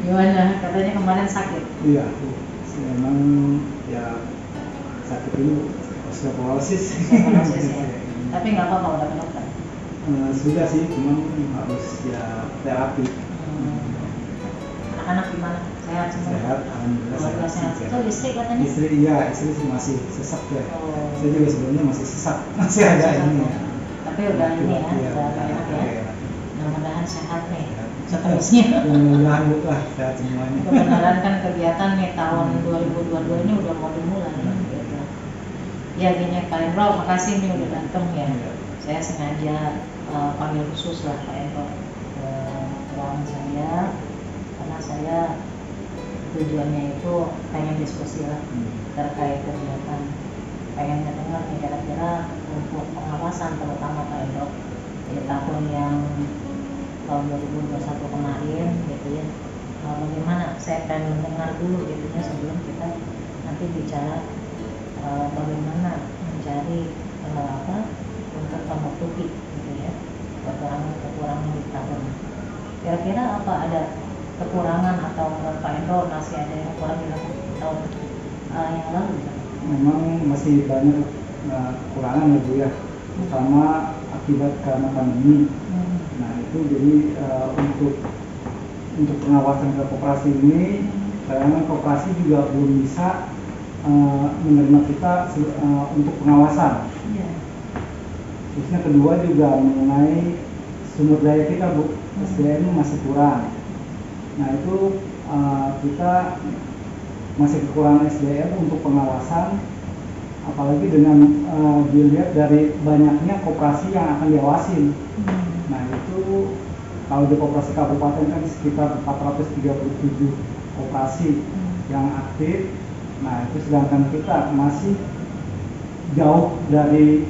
Gimana? Katanya kemarin sakit. Iya, memang ya sakit ini osteoporosis. Osteoporosis ya. Tapi nggak apa-apa udah ke dokter. Sudah sih, cuman harus ya terapi. Anak-anak gimana? Sehat semua? Sehat, alhamdulillah Keluarga sehat. Itu istri katanya? Istri iya, istri sih masih sesak ya. Oh. Saya juga sebelumnya masih sesak, masih ada ini ya. Tapi udah ini ya, Iya, udah enak ya. iya. Mudah-mudahan sehat nih. Seterusnya. Mudah-mudahan lah sehat semuanya. Kebenaran kan kegiatan nih tahun 2022 ini udah mau dimulai gitu. Ya gini Pak Endro, makasih nih udah datang ya. Saya sengaja panggil khusus lah Pak Endro ke ruangan saya karena saya tujuannya itu pengen diskusi lah terkait kegiatan, pengen dengar nih kira-kira untuk pengawasan terutama Pak Endro di tahun yang tahun 2021 kemarin gitu ya. Bagaimana saya pengen mendengar dulu gitu ya sebelum kita nanti bicara bagaimana mencari untuk menutupi gitu ya kekurangan di tahun. Kira-kira apa ada kekurangan atau menurut Pak Endro masih ada yang kurang dilakukan tahun yang lalu gitu? Memang masih banyak kekurangan ya Bu ya, terutama akibat karena pandemi. Nah itu jadi untuk pengawasan ke koperasi ini, karena koperasi juga belum bisa menerima kita untuk pengawasan. Terusnya kedua juga mengenai sumber daya kita Bu, SDM masih kurang. Nah itu kita masih kekurangan SDM untuk pengawasan, apalagi dengan dilihat dari banyaknya koperasi yang akan diawasin. Nah itu kalau di koperasi kabupaten kan sekitar 437 koperasi yang aktif. Nah itu sedangkan kita masih jauh dari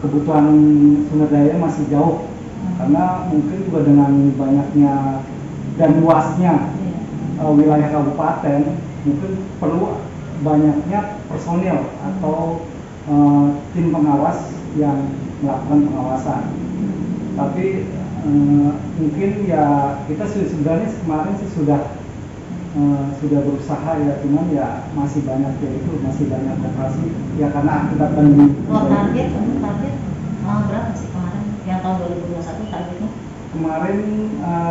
kebutuhan sumber daya masih jauh, karena mungkin juga dengan banyaknya dan luasnya wilayah kabupaten mungkin perlu banyaknya personil atau tim pengawas yang melakukan pengawasan. Tapi mungkin ya kita sebenarnya kemarin sih sudah berusaha ya, cuman ya masih banyak ya itu masih banyak operasi ya karena akibat pandemi. Target berapa sih kemarin yang tahun 2021 targetnya? Kemarin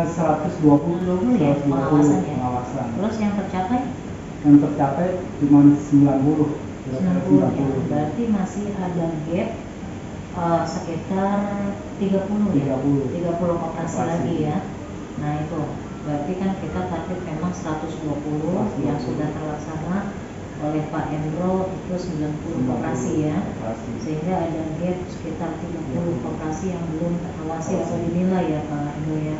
120 ya, pengawasan. Terus yang tercapai? Yang tercapai cuma 90. 90 ya, berarti masih ada gap sekitar 30 operasi lagi ya. Nah itu berarti kan kita target memang 120 yang sudah terlaksana oleh Pak Endro itu 90 koperasi ya, sehingga ada gap sekitar 30 koperasi yang belum terawasi atau dinilai ya Pak Endro ya.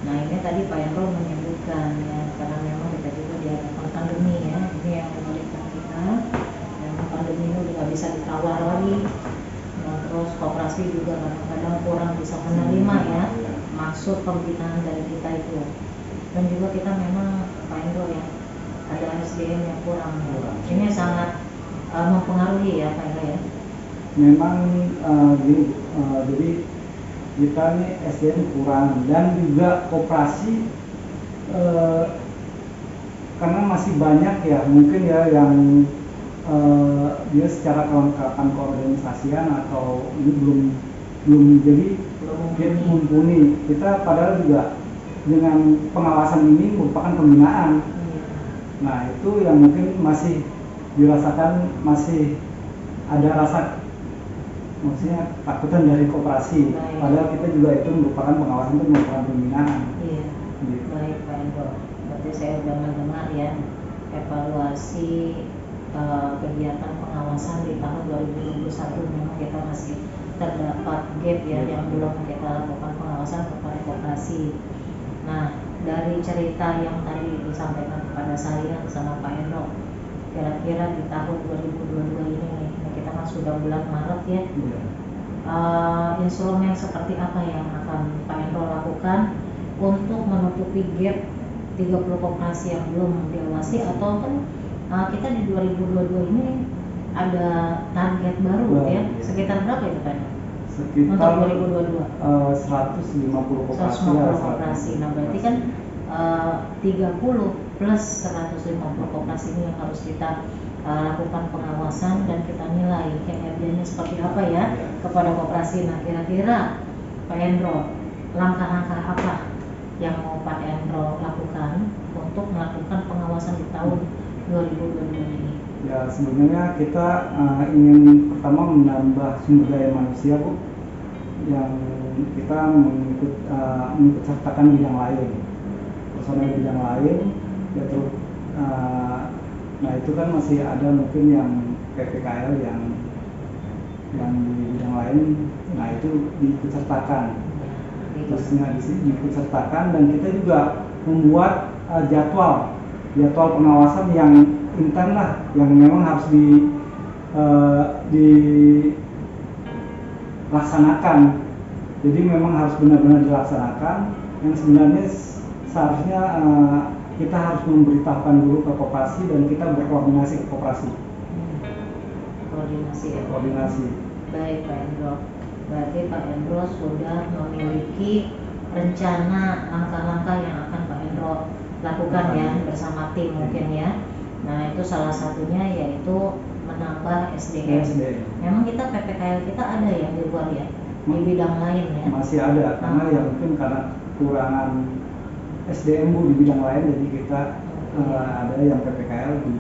Nah ini tadi Pak Endro menyebutkan ya, karena memang kita juga dihadapkan pandemi ya, ini yang menyulitkan kita. Memang pandemi ini juga bisa ditawar lagi. Nah, terus koperasi juga kadang-kadang kurang bisa menerima ya maksud pembinaan dari kita itu. Dan juga kita memang Pak Endro ya ada SDM yang kurang. Ini sangat mempengaruhi ya Pak Endro ya. Memang jadi kita nih SDM kurang dan juga koperasi karena masih banyak ya mungkin ya yang dia secara kelengkapan keorganisasian atau ini belum jadi mumpuni. Kita padahal juga dengan pengawasan ini merupakan pembinaan. Nah itu yang mungkin masih dirasakan, masih ada rasa maksudnya takutan dari koperasi. Padahal kita juga itu merupakan pengawasan, itu merupakan pembinaan. Iya. Gitu. Baik Pak Endro. Berarti saya sudah mendengar ya evaluasi kegiatan pengawasan di tahun 2021 memang kita masih terdapat gap ya yang belum kita lakukan pengawasan kepada koperasi. Nah dari cerita yang tadi disampaikan kepada saya sama Pak Endro, kira-kira di tahun 2022 ini kita kan sudah bulan Maret ya, instrumen seperti apa yang akan Pak Endro lakukan untuk menutupi gap 30 koperasi yang belum diawasi, atau kan kita di 2022 ini ada target baru ya, sekitar berapa itu Pak? Sekitar untuk 2022 150 koperasi. 150 koperasi. Nah berarti kan 30 plus 150 koperasi ini yang harus kita lakukan pengawasan dan kita nilai kinerjanya seperti apa ya kepada koperasi. Nah, kira-kira Pak Hendro, langkah-langkah apa yang mau Pak Hendro lakukan untuk melakukan pengawasan di tahun 2022 ini? Ya, sebenarnya kita ingin pertama menambah sumber daya manusia, Bu, yang kita mengikut sertakan bidang lain, personel bidang lain, ya terus. Nah, itu kan masih ada mungkin yang PPKL yang di bidang lain, nah itu diikutsertakan. Terusnya diikutsertakan, dan kita juga membuat jadwal pengawasan yang intern lah, yang memang harus dilaksanakan. Jadi memang harus benar-benar dilaksanakan, yang sebenarnya seharusnya kita harus memberitahukan dulu ke koperasi dan kita berkoordinasi ke koperasi. Koordinasi. Baik, Pak Hendro. Berarti Pak Hendro sudah memiliki rencana langkah-langkah yang akan Pak Hendro lakukan ya bersama tim mungkin ya. Nah, itu salah satunya yaitu menambah SDM. Memang kita PPKL kita ada ya di luar ya, di bidang lain ya. Masih ada, karena ya mungkin karena kekurangan SDM, Bu, di bidang lain, jadi kita ada yang PPKL di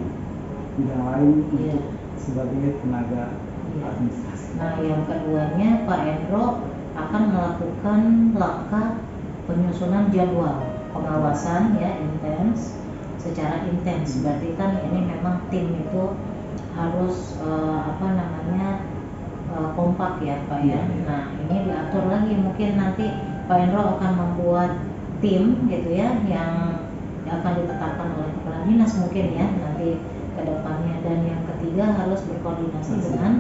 bidang lain untuk sebagai tenaga administrasi. Nah, yang keduanya Pak Hendro akan melakukan langkah penyusunan jadwal pengawasan ya secara intens. Berarti kan ini memang tim itu harus kompak ya Pak ya. Nah, ini diatur lagi, mungkin nanti Pak Hendro akan membuat tim gitu ya yang akan ditetapkan oleh kepala dinas mungkin ya nanti ke depannya. Dan yang ketiga harus berkoordinasi dengan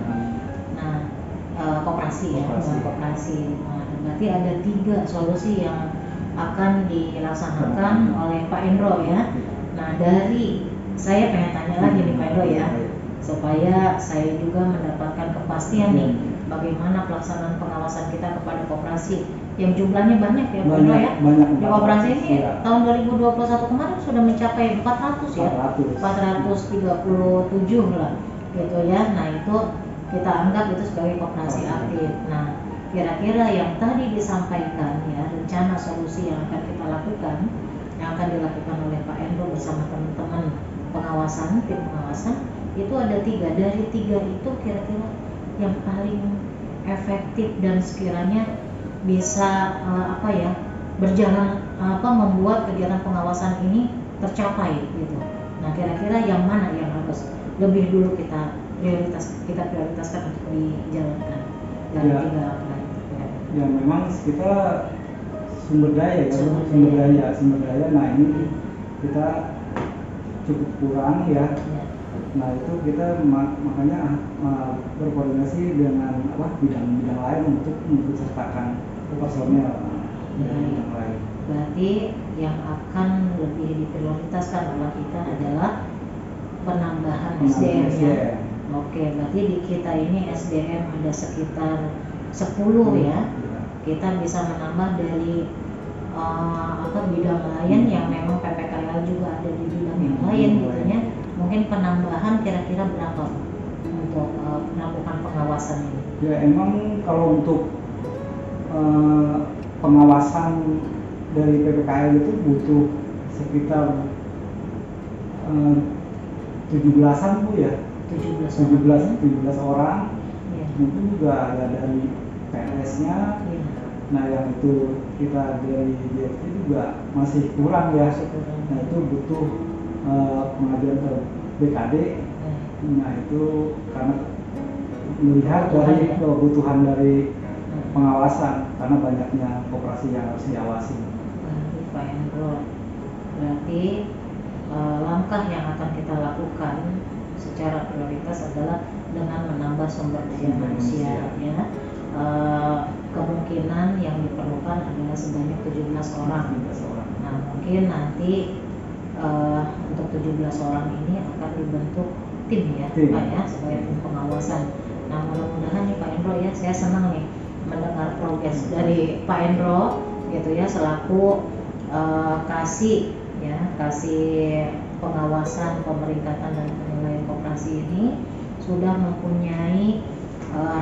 koperasi ya, dengan koperasi. Nah, berarti ada 3 solusi yang akan dilaksanakan oleh Pak Hendro ya. Nah, dari saya pengen tanya lagi nih Pak Hendro ya, supaya saya juga mendapatkan kepastian nih bagaimana pelaksanaan pengawasan kita kepada koperasi yang jumlahnya banyak ya Pak Hendro ya. Di koperasi ini tahun 2021 kemarin sudah mencapai 400 ya, 437 lah gitu ya. Nah, itu kita anggap itu sebagai koperasi aktif. Nah, kira-kira yang tadi disampaikan ya, rencana solusi yang akan kita lakukan, yang akan dilakukan oleh Pak Hendro bersama teman-teman pengawasan, tim pengawasan, itu ada 3. Dari 3 itu kira-kira yang paling efektif dan sekiranya bisa berjalan membuat kegiatan pengawasan ini tercapai gitu. Nah, kira-kira yang mana yang harus lebih dulu kita prioritaskan untuk dijalankan dari 3 langkah itu? Ya, memang kita sumber daya. Nah, ini kita cukup kurang ya. Nah, itu kita makanya berkoordinasi dengan bidang-bidang lain untuk mengikutsertakan personel bidang lain. Berarti yang akan lebih diprioritaskan oleh kita adalah penambahan SDM ya. Oke, berarti di kita ini SDM ada sekitar 10 ya. Kita bisa menambah dari bidang lain yang memang PPKL juga ada di bidang yang lain gitu ya. Mungkin penambahan kira-kira berapa untuk melakukan pengawasan ini? Ya, emang kalau untuk pengawasan dari PPKL itu butuh sekitar 17-an Bu ya. 17 orang. Ya. Mungkin juga ada dari PNS-nya. Ya. Nah, yang itu kita dari DFT juga masih kurang ya. Nah, itu butuh pengajuan ke BKD. Nah, itu karena melihat dari kebutuhan dari pengawasan, karena banyaknya koperasi yang harus diawasi. Pak Hendro, berarti langkah yang akan kita lakukan secara prioritas adalah dengan menambah sumber daya manusia ya. Kemungkinan yang diperlukan adalah sebanyak 17 orang. Nah, mungkin nanti untuk 17 orang ini akan dibentuk tim ya Pak ya, sebagai tim pengawasan. Nah, mudah-mudahan nih Pak Hendro ya, saya senang nih mendengar progres dari Pak Hendro gitu ya, selaku kasih pengawasan, pemeringkatan dan penilaian koperasi ini sudah mempunyai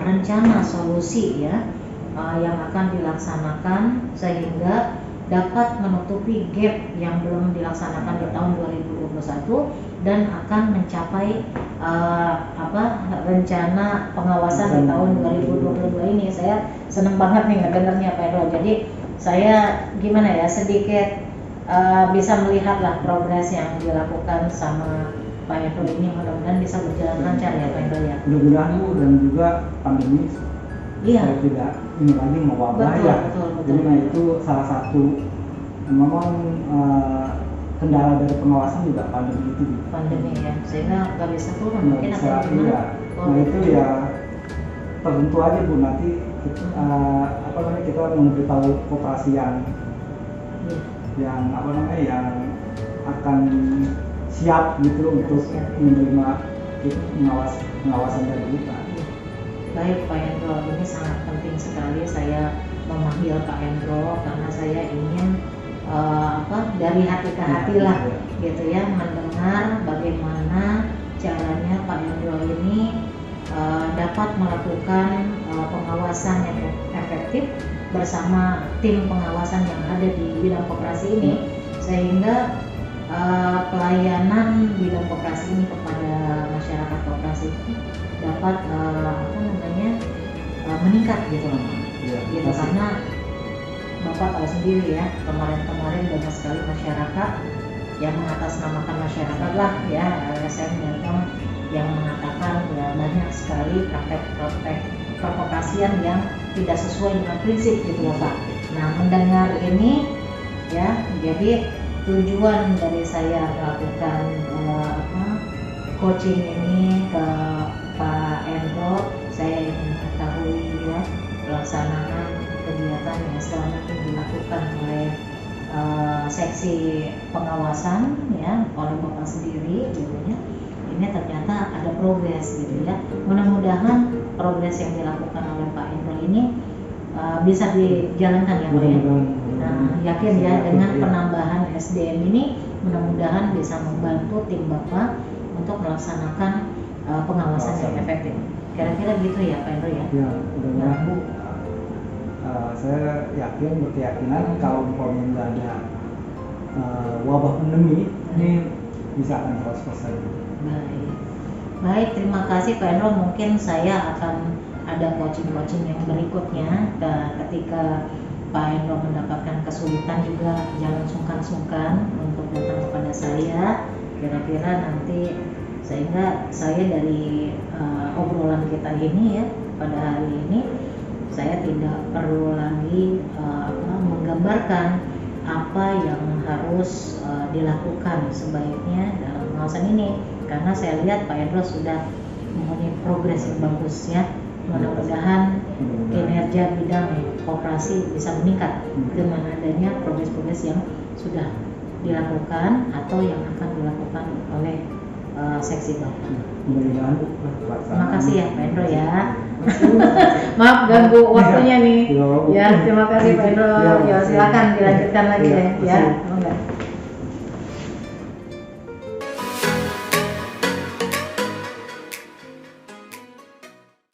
rencana solusi ya yang akan dilaksanakan sehingga dapat menutupi gap yang belum dilaksanakan di tahun 2021 dan akan mencapai rencana pengawasan di tahun 2022 ini. Saya senang banget nih ngedengarnya Pak Hendro. Jadi saya gimana ya, sedikit bisa melihatlah progres yang dilakukan sama Pak Hendro ini, mudah-mudahan bisa berjalan lancar ya Pak Hendro ya. Mudah-mudahan Bu, dan juga pandemi tidak ini lagi mewabah ya. Betul. Jadi nah itu salah satu memang kendala dari pengawasan juga pandemi itu. Pandemi ya, sehingga nggak bisa turun mungkin bisa, akan gimana? iya. Nah itu ya tertentu aja Bu, nanti kita, kita memberitahu koperasi yang yang akan siap gitu loh untuk menerima pengawasan dari kita. Baik Pak Hendro, ini sangat penting sekali saya memanggil Pak Hendro karena saya ingin dari hati ke hati lah gitu ya, mendengar bagaimana caranya Pak Hendro ini dapat melakukan pengawasan yang efektif bersama tim pengawasan yang ada di bidang koperasi ini, sehingga pelayanan bidang koperasi ini kepada masyarakat koperasi dapat meningkat gitu loh, gitu karena Bapak tahu sendiri ya, kemarin banyak sekali masyarakat yang mengatasnamakan masyarakat lah ya, LSM Jateng yang mengatakan ya banyak sekali praktek perkopasian yang tidak sesuai dengan prinsip gitu loh Pak. Nah, mendengar ini ya, jadi tujuan dari saya melakukan coaching ini ke Pak Hendro, saya ingin mengetahui ya pelaksanaan kegiatan yang selama ini dilakukan oleh seksi pengawasan ya oleh Bapak sendiri gitu ya. Ini ternyata ada progres gitu ya. Mudah-mudahan progres yang dilakukan oleh Pak Hendro ini bisa dijalankan ya Pak ya. Nah, yakin ya dengan penambahan SDM ini mudah-mudahan bisa membantu tim Bapak untuk melaksanakan pengawasan yang efektif. Kira-kira gitu ya Pak Hendro ya. Ya, mudah-mudahan Bu. Saya berkeyakinan kalau umpamanya nggak ada wabah pandemi ini bisa akan 100%. Baik, terima kasih Pak Hendro. Mungkin saya akan ada coaching yang berikutnya. Ketika Pak Hendro mendapatkan kesulitan juga jangan sungkan-sungkan untuk datang kepada saya. Kira-kira nanti sehingga saya dari obrolan kita ini ya pada hari ini saya tidak perlu lagi menggambarkan apa yang harus dilakukan sebaiknya dalam pengawasan ini, karena saya lihat Pak Hendro sudah mempunyai progres yang bagus ya. Mudah-mudahan kinerja bidang koperasi bisa meningkat dengan adanya progres-progres yang sudah dilakukan atau yang akan dilakukan oleh seksi Bapak. Terima kasih ya Pak Hendro ya. Maaf ganggu waktunya nih. Ya, terima kasih Pak Hendro. Ya, silakan dilanjutkan lagi ya. Ya,